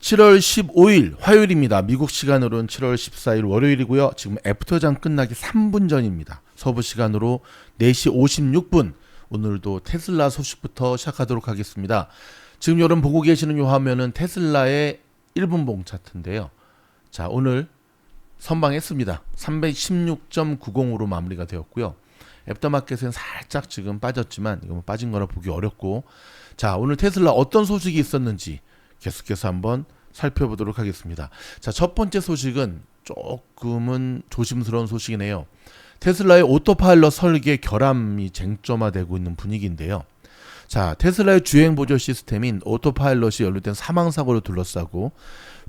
7월 15일 화요일입니다. 미국 시간으로는 7월 14일 월요일이고요. 지금 애프터장 끝나기 3분 전입니다. 서부 시간으로 4시 56분. 오늘도 테슬라 소식부터 시작하도록 하겠습니다. 지금 여러분 보고 계시는 이 화면은 테슬라의 1분봉 차트인데요. 자, 오늘 선방했습니다. 316.90으로 마무리가 되었고요. 애프터마켓은 살짝 지금 빠졌지만 이건 빠진 거라 보기 어렵고, 자, 오늘 테슬라 어떤 소식이 있었는지 계속해서 한번 살펴보도록 하겠습니다. 자, 첫 번째 소식은 조금은 조심스러운 소식이네요. 테슬라의 오토파일럿 설계 결함이 쟁점화되고 있는 분위기인데요. 자, 테슬라의 주행 보조 시스템인 오토파일럿이 연루된 사망사고를 둘러싸고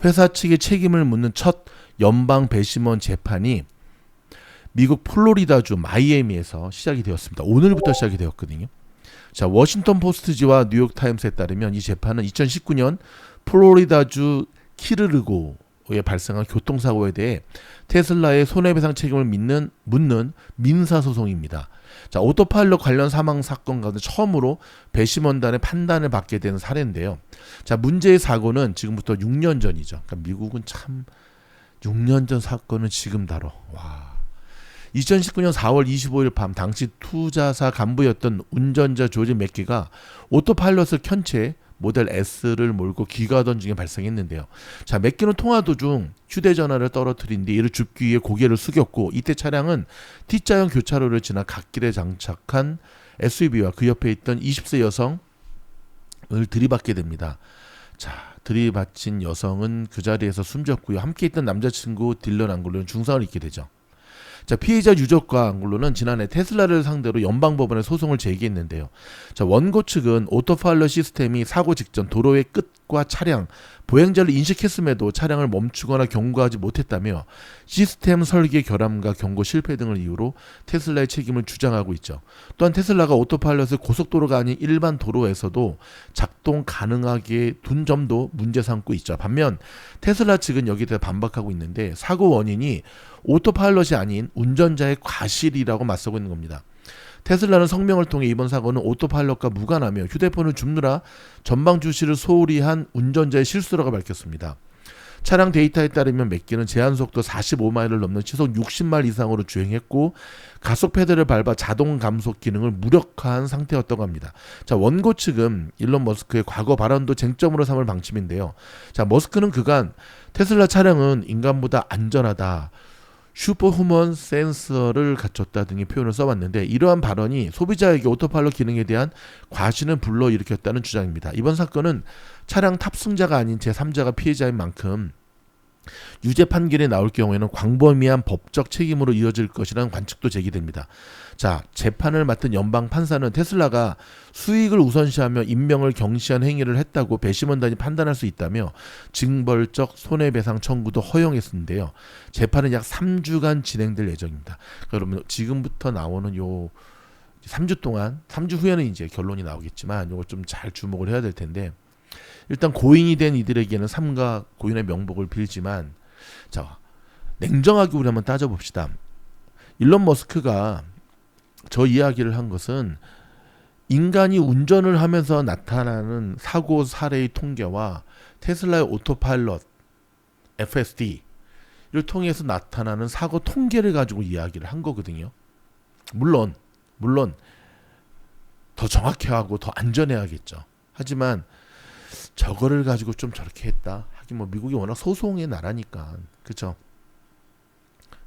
회사 측의 책임을 묻는 첫 연방 배심원 재판이 미국 플로리다주 마이애미에서 시작이 되었습니다. 오늘부터 시작이 되었거든요. 자, 워싱턴 포스트지와 뉴욕타임스에 따르면 이 재판은 2019년 플로리다주 키르르고에 발생한 교통사고에 대해 테슬라의 손해배상 책임을 묻는 민사소송입니다. 자, 오토파일럿 관련 사망 사건 가운데 처음으로 배심원단의 판단을 받게 되는 사례인데요. 자, 문제의 사고는 지금부터 6년 전이죠. 그러니까 미국은 참 6년 전 사건은 지금 다뤄. 와. 2019년 4월 25일 밤 당시 투자사 간부였던 운전자 조지 맥키가 오토파일럿을 켠 채 모델 S를 몰고 귀가하던 중에 발생했는데요. 자, 맥키는 통화 도중 휴대전화를 떨어뜨린 뒤 이를 줍기 위해 고개를 숙였고, 이때 차량은 T자형 교차로를 지나 갓길에 장착한 SUV와 그 옆에 있던 20세 여성을 들이받게 됩니다. 자, 들이받친 여성은 그 자리에서 숨졌고요. 함께 있던 남자친구 딜런 앙글로는 중상을 입게 되죠. 자, 피해자 유족과 앙글로는 지난해 테슬라를 상대로 연방법원에 소송을 제기했는데요. 자, 원고 측은 오토파일럿 시스템이 사고 직전 도로의 끝과 차량, 보행자를 인식했음에도 차량을 멈추거나 경고하지 못했다며 시스템 설계 결함과 경고 실패 등을 이유로 테슬라의 책임을 주장하고 있죠. 또한 테슬라가 오토파일럿을 고속도로가 아닌 일반 도로에서도 작동 가능하게 둔 점도 문제 삼고 있죠. 반면 테슬라 측은 여기에 대해 반박하고 있는데, 사고 원인이 오토파일럿이 아닌 운전자의 과실이라고 맞서고 있는 겁니다. 테슬라는 성명을 통해 이번 사고는 오토파일럿과 무관하며 휴대폰을 줍느라 전방 주시를 소홀히 한 운전자의 실수라고 밝혔습니다. 차량 데이터에 따르면 맥키는 제한속도 45마일을 넘는 시속 60마일 이상으로 주행했고 가속 페달을 밟아 자동 감속 기능을 무력화한 상태였다고 합니다. 자, 원고 측은 일론 머스크의 과거 발언도 쟁점으로 삼을 방침인데요. 자, 머스크는 그간 테슬라 차량은 인간보다 안전하다, 슈퍼후먼 센서를 갖췄다 등의 표현을 써왔는데, 이러한 발언이 소비자에게 오토파일럿 기능에 대한 과신을 불러일으켰다는 주장입니다. 이번 사건은 차량 탑승자가 아닌 제3자가 피해자인 만큼 유죄 판결이 나올 경우에는 광범위한 법적 책임으로 이어질 것이라는 관측도 제기됩니다. 자, 재판을 맡은 연방 판사는 테슬라가 수익을 우선시하며 인명을 경시한 행위를 했다고 배심원단이 판단할 수 있다며 징벌적 손해배상 청구도 허용했는데요. 재판은 약 3주간 진행될 예정입니다. 그러면 지금부터 나오는 요 3주 동안, 3주 후에는 이제 결론이 나오겠지만 이거 좀 잘 주목을 해야 될 텐데, 일단 고인이 된 이들에게는 삼가 고인의 명복을 빌지만, 자, 냉정하게 우리 한번 따져봅시다. 일론 머스크가 저 이야기를 한 것은 인간이 운전을 하면서 나타나는 사고 사례의 통계와 테슬라의 오토파일럿 FSD를 통해서 나타나는 사고 통계를 가지고 이야기를 한 거거든요. 물론 더 정확히 하고 더 안전해야겠죠. 하지만 저거를 가지고 좀 저렇게 했다. 하긴 뭐 미국이 워낙 소송의 나라니까, 그렇죠?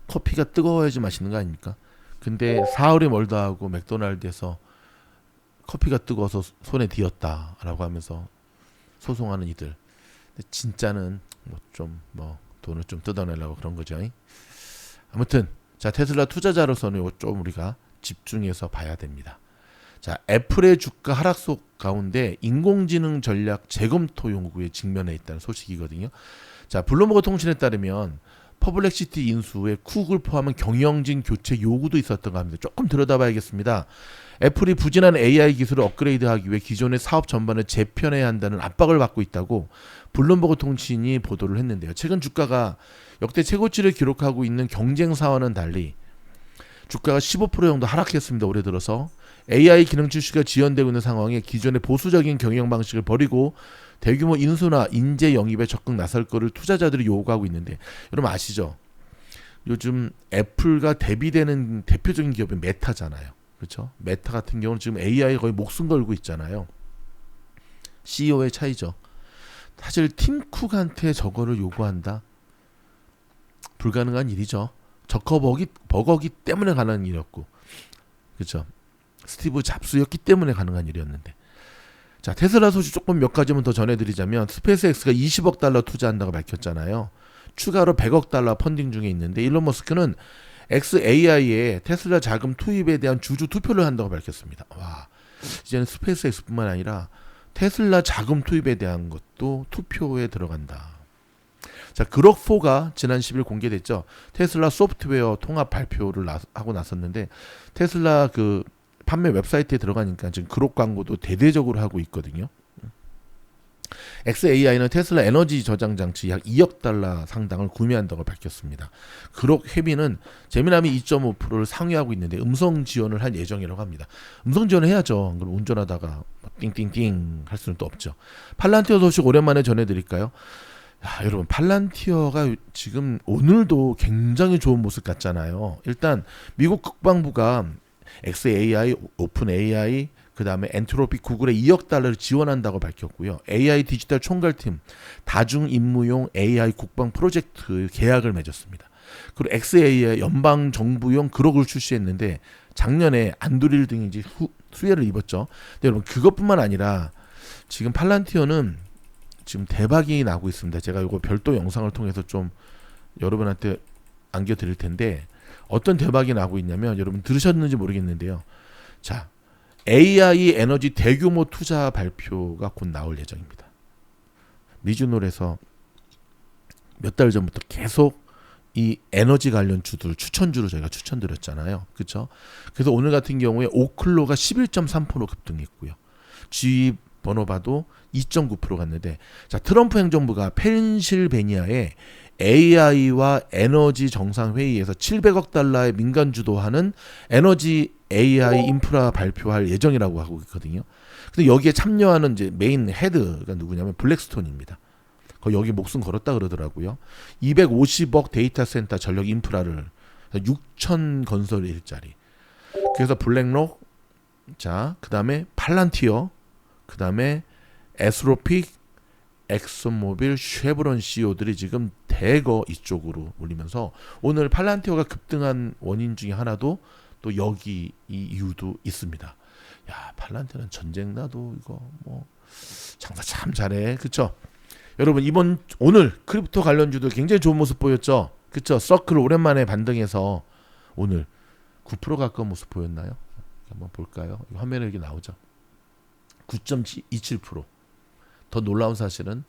커피가 뜨거워야지 맛있는 거 아닙니까? 근데 사흘이 멀다 하고 맥도날드에서 커피가 뜨거워서 손에 뒤었다라고 하면서 소송하는 이들. 근데 진짜는 뭐 돈을 좀 뜯어내려고 그런 거죠. 아무튼 자, 테슬라 투자자로서는 좀 우리가 집중해서 봐야 됩니다. 자, 애플의 주가 하락속 가운데 인공지능 전략 재검토 요구에 직면해 있다는 소식이거든요. 자, 블룸버그 통신에 따르면 퍼블렉시티 인수에 쿡을 포함한 경영진 교체 요구도 있었던 거 합니다. 조금 들여다봐야겠습니다. 애플이 부진한 AI 기술을 업그레이드하기 위해 기존의 사업 전반을 재편해야 한다는 압박을 받고 있다고 블룸버그 통신이 보도를 했는데요. 최근 주가가 역대 최고치를 기록하고 있는 경쟁사와는 달리 주가가 15% 정도 하락했습니다. 올해 들어서 AI 기능 출시가 지연되고 있는 상황에 기존의 보수적인 경영 방식을 버리고 대규모 인수나 인재 영입에 적극 나설 거를 투자자들이 요구하고 있는데 여러분 아시죠? 요즘 애플과 대비되는 대표적인 기업이 메타잖아요. 그렇죠? 메타 같은 경우는 지금 AI 거의 목숨 걸고 있잖아요. CEO의 차이죠. 사실 팀 쿡한테 저거를 요구한다? 불가능한 일이죠. 버거기 때문에 가능한 일이었고, 그렇죠? 스티브 잡스였기 때문에 가능한 일이었는데. 자, 테슬라 소식 조금 몇 가지만 더 전해드리자면 스페이스X가 20억 달러 투자한다고 밝혔잖아요. 추가로 100억 달러 펀딩 중에 있는데 일론 머스크는 XAI에 테슬라 자금 투입에 대한 주주 투표를 한다고 밝혔습니다. 와, 이제는 스페이스X뿐만 아니라 테슬라 자금 투입에 대한 것도 투표에 들어간다. 자, 그럭4가 지난 10일 공개됐죠. 테슬라 소프트웨어 통합 발표를 하고 나섰는데 테슬라 그 판매 웹사이트에 들어가니까 지금 그럭 광고도 대대적으로 하고 있거든요. XAI는 테슬라 에너지 저장 장치 약 2억 달러 상당을 구매한다고 밝혔습니다. 그럭 회비는 재미남이 2.5%를 상회하고 있는데 음성 지원을 할 예정이라고 합니다. 음성 지원을 해야죠. 그럼 운전하다가 띵띵띵 할 수는 또 없죠. 팔란티어 소식 오랜만에 전해드릴까요? 야, 여러분 팔란티어가 지금 오늘도 굉장히 좋은 모습 같잖아요. 일단 미국 국방부가 XAI, 오픈AI, 그 다음에 엔트로피 구글에 2억 달러를 지원한다고 밝혔고요. AI 디지털 총괄팀 다중임무용 AI 국방 프로젝트 계약을 맺었습니다. 그리고 XAI의 연방정부용 그럭을 출시했는데 작년에 안드릴 등이 수혜를 입었죠. 근데 여러분 그것뿐만 아니라 지금 팔란티어는 지금 대박이 나고 있습니다. 제가 이거 별도 영상을 통해서 좀 여러분한테 안겨드릴 텐데 어떤 대박이 나고 있냐면 여러분 들으셨는지 모르겠는데요. 자, AI 에너지 대규모 투자 발표가 곧 나올 예정입니다. 미주놀에서 몇 달 전부터 계속 이 에너지 관련 주들 추천주로 저희가 추천드렸잖아요. 그렇죠? 그래서 오늘 같은 경우에 오클로가 11.3% 급등했고요. G 번호 봐도 2.9% 갔는데 자, 트럼프 행정부가 펜실베니아에 AI와 에너지 정상회의에서 700억 달러의 민간 주도하는 에너지 AI 인프라 발표할 예정이라고 하고 있거든요. 근데 여기에 참여하는 이제 메인 헤드가 누구냐면 블랙스톤입니다. 거의 여기 목숨 걸었다 그러더라고요. 250억 데이터 센터 전력 인프라를 6천 건설 일자리. 그래서 블랙록, 자, 그다음에 팔란티어, 그다음에 에스로픽, 엑슨모빌, 쉐브론 CEO들이 지금 대거 이쪽으로 올리면서 오늘 팔란티어가 급등한 원인 중에 하나도 또 여기 이 이유도 있습니다. 야, 팔란티어는 전쟁 나도 이거 뭐 장사 참 잘해. 그쵸? 여러분 오늘 크립토 관련주도 굉장히 좋은 모습 보였죠? 그쵸? 서클 오랜만에 반등해서 오늘 9% 가까운 모습 보였나요? 한번 볼까요? 화면에 이렇게 나오죠? 9.27%. 더 놀라운 사실은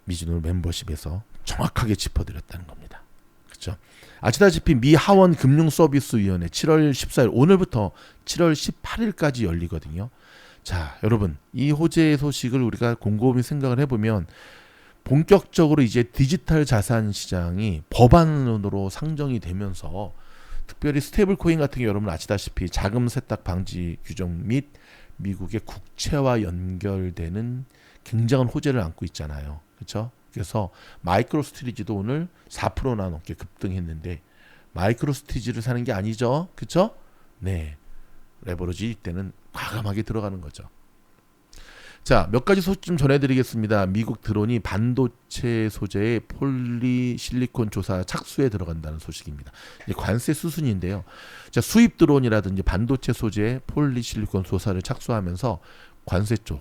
미주노 멤버십에서 정확하게 짚어드렸다는 겁니다. 그렇죠? 아시다시피 미 하원 금융서비스위원회 7월 14일 오늘부터 7월 18일까지 열리거든요. 자, 여러분 이 호재의 소식을 우리가 곰곰이 생각을 해보면 본격적으로 이제 디지털 자산 시장이 법안으로 상정이 되면서 특별히 스테이블 코인 같은 게 여러분 아시다시피 자금 세탁 방지 규정 및 미국의 국채와 연결되는 굉장한 호재를 안고 있잖아요. 그렇죠? 그래서 마이크로스트리지도 오늘 4%나 넘게 급등했는데 마이크로스트리지를 사는 게 아니죠. 그렇죠? 네. 레버리지 이때는 과감하게 들어가는 거죠. 자, 몇 가지 소식 좀 전해드리겠습니다. 미국 드론이 반도체 소재의 폴리실리콘 조사 착수에 들어간다는 소식입니다. 관세 수순인데요. 자, 수입 드론이라든지 반도체 소재의 폴리실리콘 조사를 착수하면서 관세 쪽.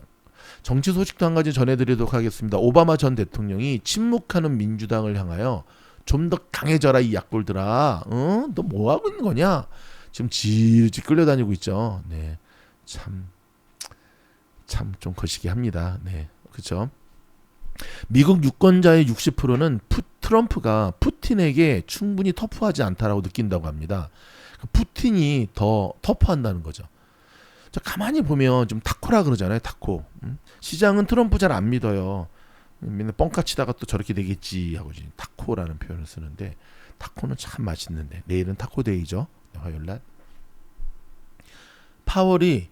정치 소식도 한 가지 전해드리도록 하겠습니다. 오바마 전 대통령이 침묵하는 민주당을 향하여 좀 더 강해져라 이 약골들아. 너 뭐 하고 있는 거냐? 지금 질질 끌려다니고 있죠. 네, 참 좀 거시기 합니다. 네, 그렇죠. 미국 유권자의 60%는 트럼프가 푸틴에게 충분히 터프하지 않다라고 느낀다고 합니다. 푸틴이 더 터프한다는 거죠. 자, 가만히 보면 좀 타코라 그러잖아요. 타코. 시장은 트럼프 잘 안 믿어요. 맨날 뻥카 치다가 또 저렇게 되겠지 하고 지금 타코라는 표현을 쓰는데 타코는 참 맛있는데 내일은 타코데이죠. 화요일날. 파월이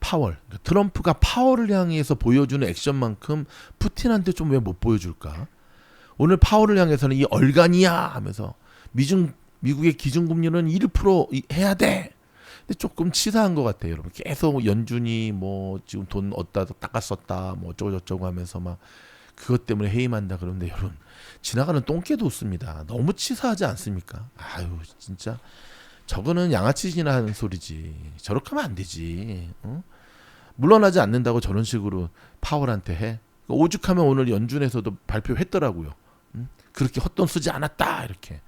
파월. 그러니까 트럼프가 파월을 향해서 보여주는 액션만큼 푸틴한테 좀 왜 못 보여줄까? 오늘 파월을 향해서는 이 얼간이야 하면서 미국의 기준금리는 1% 해야 돼. 근데 조금 치사한 것 같아요, 여러분. 계속 연준이 뭐 지금 돈 어디다 닦아 썼다, 뭐 어쩌고 저쩌고 하면서 막 그것 때문에 해임한다 그러는데 여러분 지나가는 똥개도 없습니다. 너무 치사하지 않습니까? 아유 진짜 저거는 양아치 지나는 소리지. 저렇게 하면 안 되지. 어? 물러나지 않는다고 저런 식으로 파월한테 해. 오죽하면 오늘 연준에서도 발표했더라고요. 그렇게 헛돈 쓰지 않았다 이렇게.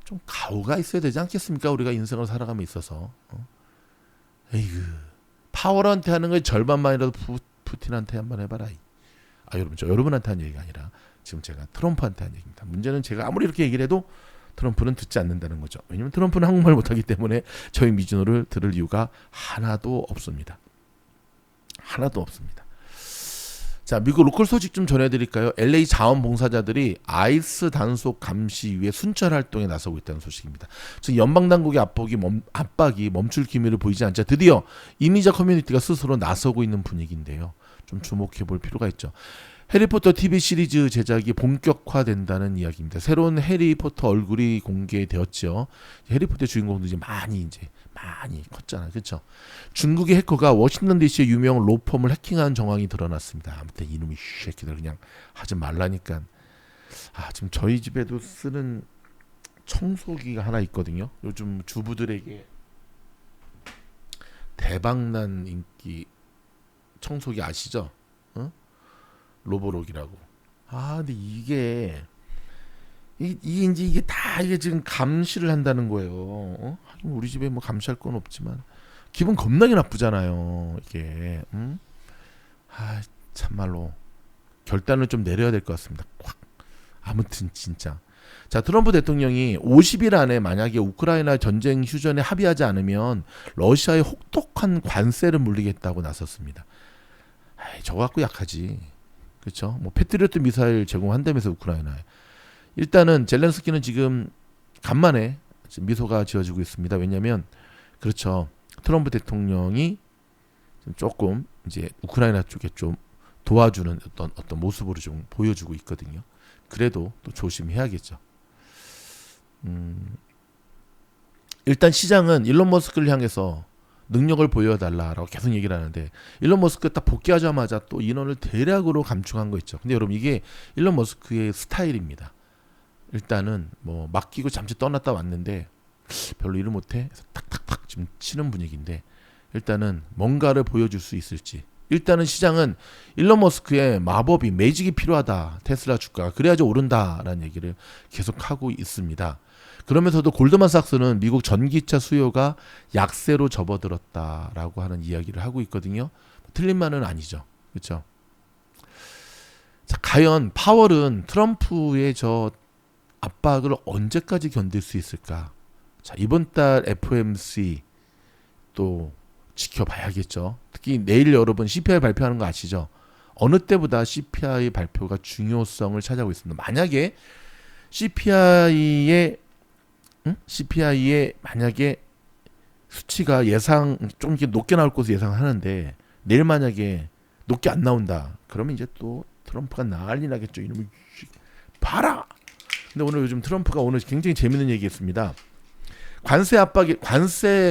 좀 가오가 있어야 되지 않겠습니까? 우리가 인생을 살아감에 있어서. 에이그 파월한테 하는 거 절반만이라도 푸틴한테 한번 해봐라. 아 여러분 저 여러분한테 한 얘기가 아니라 지금 제가 트럼프한테 한 얘기입니다. 문제는 제가 아무리 이렇게 얘기를 해도 트럼프는 듣지 않는다는 거죠. 왜냐하면 트럼프는 한국말 못하기 때문에 저희 미준호를 들을 이유가 하나도 없습니다. 하나도 없습니다. 자, 미국 로컬 소식 좀 전해드릴까요? LA 자원봉사자들이 아이스 단속 감시 위해 순찰 활동에 나서고 있다는 소식입니다. 지금 연방당국의 압박이 멈출 기미를 보이지 않자 드디어 이민자 커뮤니티가 스스로 나서고 있는 분위기인데요. 좀 주목해 볼 필요가 있죠. 해리포터 TV 시리즈 제작이 본격화된다는 이야기입니다. 새로운 해리포터 얼굴이 공개되었죠. 해리포터 주인공도 이제 많이 컸잖아요. 그렇죠? 중국의 해커가 워싱턴 DC의 유명 로펌을 해킹한 정황이 드러났습니다. 아무튼 이놈의 새끼들 그냥 하지 말라니까. 지금 저희 집에도 쓰는 청소기가 하나 있거든요. 요즘 주부들에게 대박난 인기 청소기 아시죠? 로보록이라고. 근데 이게 지금 감시를 한다는 거예요. 우리 집에 뭐 감시할 건 없지만 기분 겁나게 나쁘잖아요. 이게. 참말로 결단을 좀 내려야 될 것 같습니다. 꽉. 아무튼 진짜. 자, 트럼프 대통령이 50일 안에 만약에 우크라이나 전쟁 휴전에 합의하지 않으면 러시아에 혹독한 관세를 물리겠다고 나섰습니다. 저거 갖고 약하지. 그렇죠? 뭐 패트리어트 미사일 제공한다면서 우크라이나에. 일단은 젤렌스키는 지금 간만에 미소가 지어지고 있습니다. 왜냐하면 그렇죠. 트럼프 대통령이 조금 이제 우크라이나 쪽에 좀 도와주는 어떤 모습으로 좀 보여주고 있거든요. 그래도 또 조심해야겠죠. 일단 시장은 일론 머스크를 향해서 능력을 보여달라라고 계속 얘기를 하는데 일론 머스크 딱 복귀하자마자 또 인원을 대량으로 감축한 거 있죠. 근데 여러분 이게 일론 머스크의 스타일입니다. 일단은 뭐 맡기고 잠시 떠났다 왔는데 별로 일을 못해 탁탁탁 지금 치는 분위기인데 일단은 뭔가를 보여줄 수 있을지. 일단은 시장은 일론 머스크의 마법이 매직이 필요하다. 테슬라 주가가 그래야지 오른다라는 얘기를 계속하고 있습니다. 그러면서도 골드만삭스는 미국 전기차 수요가 약세로 접어들었다라고 하는 이야기를 하고 있거든요. 틀린 말은 아니죠. 그렇죠? 자, 과연 파월은 트럼프의 저 압박을 언제까지 견딜 수 있을까? 자, 이번 달 FOMC 또 지켜봐야겠죠. 특히 내일 여러분 CPI 발표하는 거 아시죠? 어느 때보다 CPI 발표가 중요성을 차지하고 있습니다. 만약에 CPI의 만약에 수치가 예상 좀 이렇게 높게 나올 것으로 예상하는데 내일 만약에 높게 안 나온다. 그러면 이제 또 트럼프가 난리 나겠죠. 이놈이 봐라. 근데 오늘 요즘 트럼프가 오늘 굉장히 재밌는 얘기했습니다.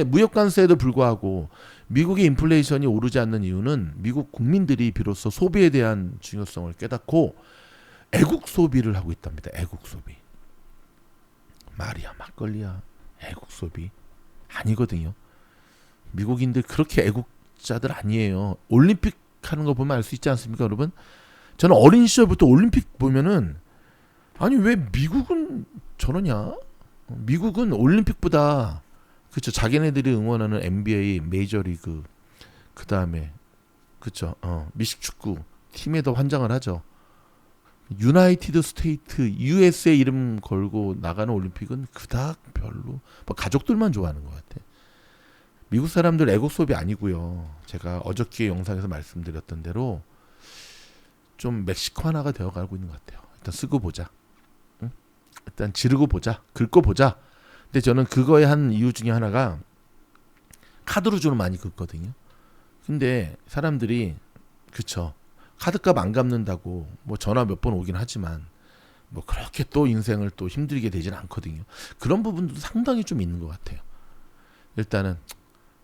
무역 관세에도 불구하고 미국의 인플레이션이 오르지 않는 이유는 미국 국민들이 비로소 소비에 대한 중요성을 깨닫고 애국 소비를 하고 있답니다. 애국 소비. 말이야 막걸리야. 애국 소비 아니거든요. 미국인들 그렇게 애국자들 아니에요. 올림픽 하는 거 보면 알 수 있지 않습니까, 여러분? 저는 어린 시절부터 올림픽 보면은 아니 왜 미국은 저러냐? 미국은 올림픽보다 그렇죠. 자기네들이 응원하는 NBA, 메이저리그 그다음에 그렇죠. 미식축구 팀에 더 환장을 하죠. 유나이티드 스테이트 USA 이름 걸고 나가는 올림픽은 그닥 별로 뭐 가족들만 좋아하는 것 같아. 미국 사람들 애국 수업이 아니고요. 제가 어저께 영상에서 말씀드렸던 대로 좀 멕시코하나가 되어가고 있는 것 같아요. 일단 쓰고 보자. 응? 일단 지르고 보자. 긁고 보자. 근데 저는 그거의 한 이유 중에 하나가 카드로 좀 많이 긁거든요. 근데 사람들이 그쵸, 카드값 안 갚는다고 뭐 전화 몇 번 오긴 하지만 뭐 그렇게 또 인생을 또 힘들게 되지는 않거든요. 그런 부분도 상당히 좀 있는 것 같아요. 일단은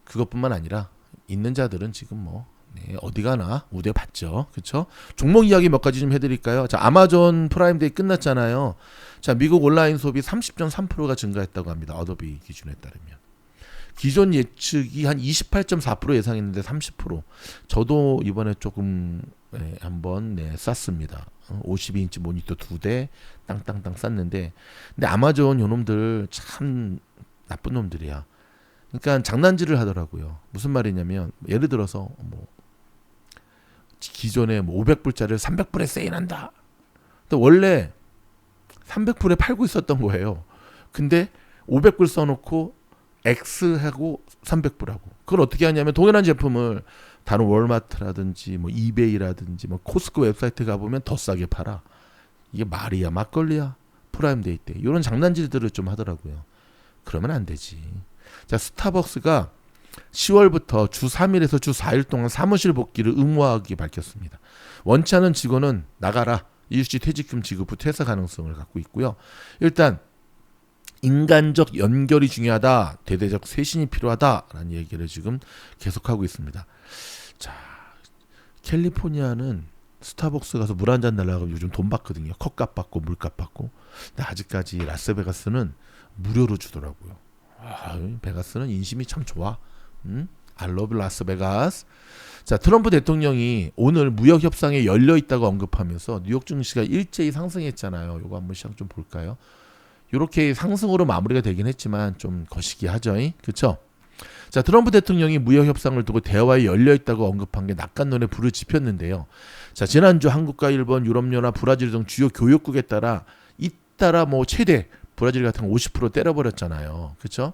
그것뿐만 아니라 있는 자들은 지금 뭐 어디 가나 우대 받죠. 그렇죠? 종목 이야기 몇 가지 좀 해드릴까요? 자, 아마존 프라임데이 끝났잖아요. 자, 미국 온라인 소비 30.3%가 증가했다고 합니다. 어도비 기준에 따르면. 기존 예측이 한 28.4% 예상했는데 30%. 저도 이번에 조금 한번 쌌습니다. 52인치 모니터 2대 땅땅땅 쌌는데, 근데 아마존 요놈들 참 나쁜 놈들이야. 그러니까 장난질을 하더라고요. 무슨 말이냐면 예를 들어서 뭐 기존에 뭐 500불짜리를 300불에 세일한다. 근데 원래 300불에 팔고 있었던 거예요. 근데 500불 써놓고 X하고 300불하고, 그걸 어떻게 하냐면 동일한 제품을 다른 월마트라든지 뭐 이베이라든지 뭐 코스코 웹사이트 가보면 더 싸게 팔아. 이게 말이야 막걸리야 프라임데이 때. 이런 장난질들을 좀 하더라고요. 그러면 안 되지. 자, 스타벅스가 10월부터 주 3일에서 주 4일 동안 사무실 복귀를 의무화하기 밝혔습니다. 원치 않은 직원은 나가라. 이유시 퇴직금 지급 후 퇴사 가능성을 갖고 있고요. 일단 인간적 연결이 중요하다. 대대적 쇄신이 필요하다라는 얘기를 지금 계속하고 있습니다. 자, 캘리포니아는 스타벅스 가서 물 한 잔 달라고 요즘 돈 받거든요. 컵값 받고 물값 받고. 근데 아직까지 라스베가스는 무료로 주더라고요. 베가스는 인심이 참 좋아. I love 라스베가스. 자, 트럼프 대통령이 오늘 무역 협상에 열려 있다고 언급하면서 뉴욕 증시가 일제히 상승했잖아요. 요거 한번 시장 좀 볼까요? 이렇게 상승으로 마무리가 되긴 했지만 좀 거시기하죠. 그렇죠? 자, 트럼프 대통령이 무역 협상을 두고 대화에 열려 있다고 언급한 게 낙관론에 불을 지폈는데요. 자, 지난주 한국과 일본, 유럽연합, 브라질 등 주요 교역국에 따라 잇따라 뭐 최대 브라질 같은 거 50% 때려버렸잖아요. 그렇죠?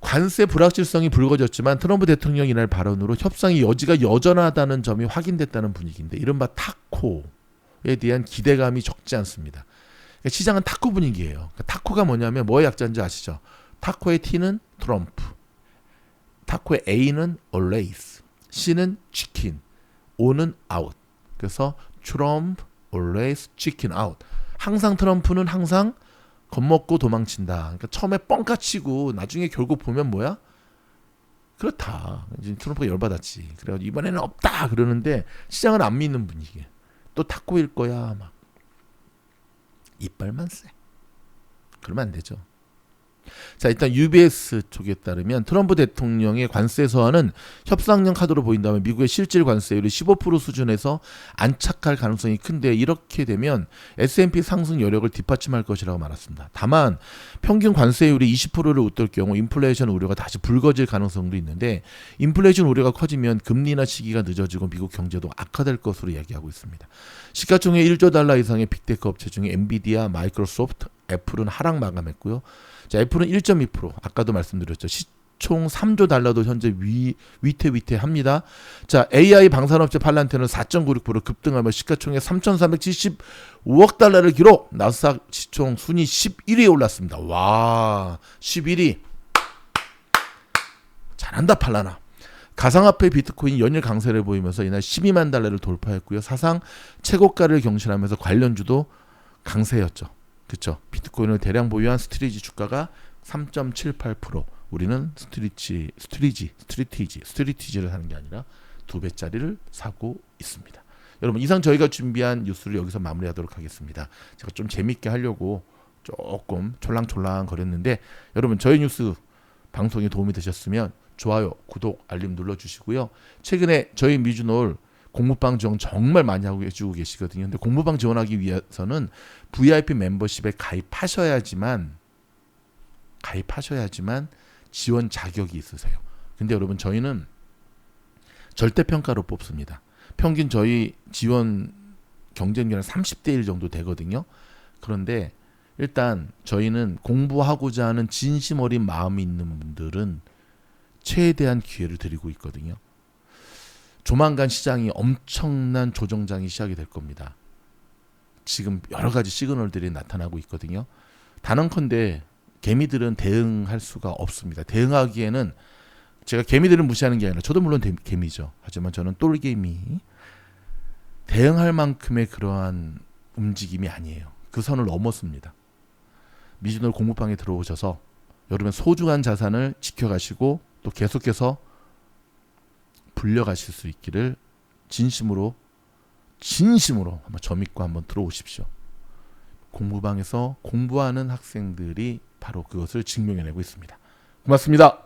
관세 불확실성이 불거졌지만 트럼프 대통령 이날 발언으로 협상의 여지가 여전하다는 점이 확인됐다는 분위기인데, 이른바 타코에 대한 기대감이 적지 않습니다. 그러니까 시장은 타코 분위기예요. 그러니까 타코가 뭐냐면 뭐의 약자인지 아시죠? 타코의 T는 트럼프, 타코의 A는 always, C는 치킨, O는 out. 그래서 트럼프 always chicken out. 항상 트럼프는 항상 겁먹고 도망친다. 그러니까 처음에 뻥까 치고 나중에 결국 보면 뭐야? 그렇다. 이제 트럼프가 열받았지. 그래가지고 이번에는 없다 그러는데 시장은 안 믿는 분위기. 또 타코일 거야 막. 이빨만 세. 그러면 안 되죠. 자, 일단 UBS 쪽에 따르면 트럼프 대통령의 관세 서한은 협상용 카드로 보인다면 미국의 실질 관세율이 15% 수준에서 안착할 가능성이 큰데, 이렇게 되면 S&P 상승 여력을 뒷받침할 것이라고 말했습니다. 다만 평균 관세율이 20%를 웃돌 경우 인플레이션 우려가 다시 불거질 가능성도 있는데, 인플레이션 우려가 커지면 금리나 시기가 늦어지고 미국 경제도 악화될 것으로 이야기하고 있습니다. 시가총액 1조 달러 이상의 빅테크 업체 중에 엔비디아, 마이크로소프트, 애플은 하락 마감했고요. 자, 애플은 1.2%, 아까도 말씀드렸죠. 시총 3조 달러도 현재 위태위태합니다. 자, AI 방산업체 팔란테는 4.96% 급등하며 시가총액 3,375억 달러를 기록. 나스닥 시총 순위 11위에 올랐습니다. 와, 11위. 잘한다 팔라나. 가상화폐 비트코인 연일 강세를 보이면서 이날 12만 달러를 돌파했고요. 사상 최고가를 경신하면서 관련주도 강세였죠. 그렇죠. 비트코인을 대량 보유한 스트리지 주가가 3.78%. 우리는 스트리티지를 사는 게 아니라 2배짜리를 사고 있습니다. 여러분, 이상 저희가 준비한 뉴스를 여기서 마무리하도록 하겠습니다. 제가 좀 재밌게 하려고 조금 촐랑촐랑 거렸는데, 여러분 저희 뉴스 방송에 도움이 되셨으면 좋아요, 구독, 알림 눌러주시고요. 최근에 저희 미주놀 공무방 지원 정말 많이 하고 해주고 계시거든요. 근데 공무방 지원하기 위해서는 VIP 멤버십에 가입하셔야지만 지원 자격이 있으세요. 근데 여러분, 저희는 절대평가로 뽑습니다. 평균 저희 지원 경쟁률은 30대 1 정도 되거든요. 그런데 일단 저희는 공부하고자 하는 진심 어린 마음이 있는 분들은 최대한 기회를 드리고 있거든요. 조만간 시장이 엄청난 조정장이 시작이 될 겁니다. 지금 여러 가지 시그널들이 나타나고 있거든요. 단언컨대 개미들은 대응할 수가 없습니다. 대응하기에는 제가 개미들을 무시하는 게 아니라 저도 물론 개미죠. 하지만 저는 똘개미 대응할 만큼의 그러한 움직임이 아니에요. 그 선을 넘었습니다. 미주노 공부방에 들어오셔서 여러분 소중한 자산을 지켜가시고 또 계속해서 불려가실 수 있기를 진심으로 한번 저 믿고 한번 들어오십시오. 공부방에서 공부하는 학생들이 바로 그것을 증명해내고 있습니다. 고맙습니다.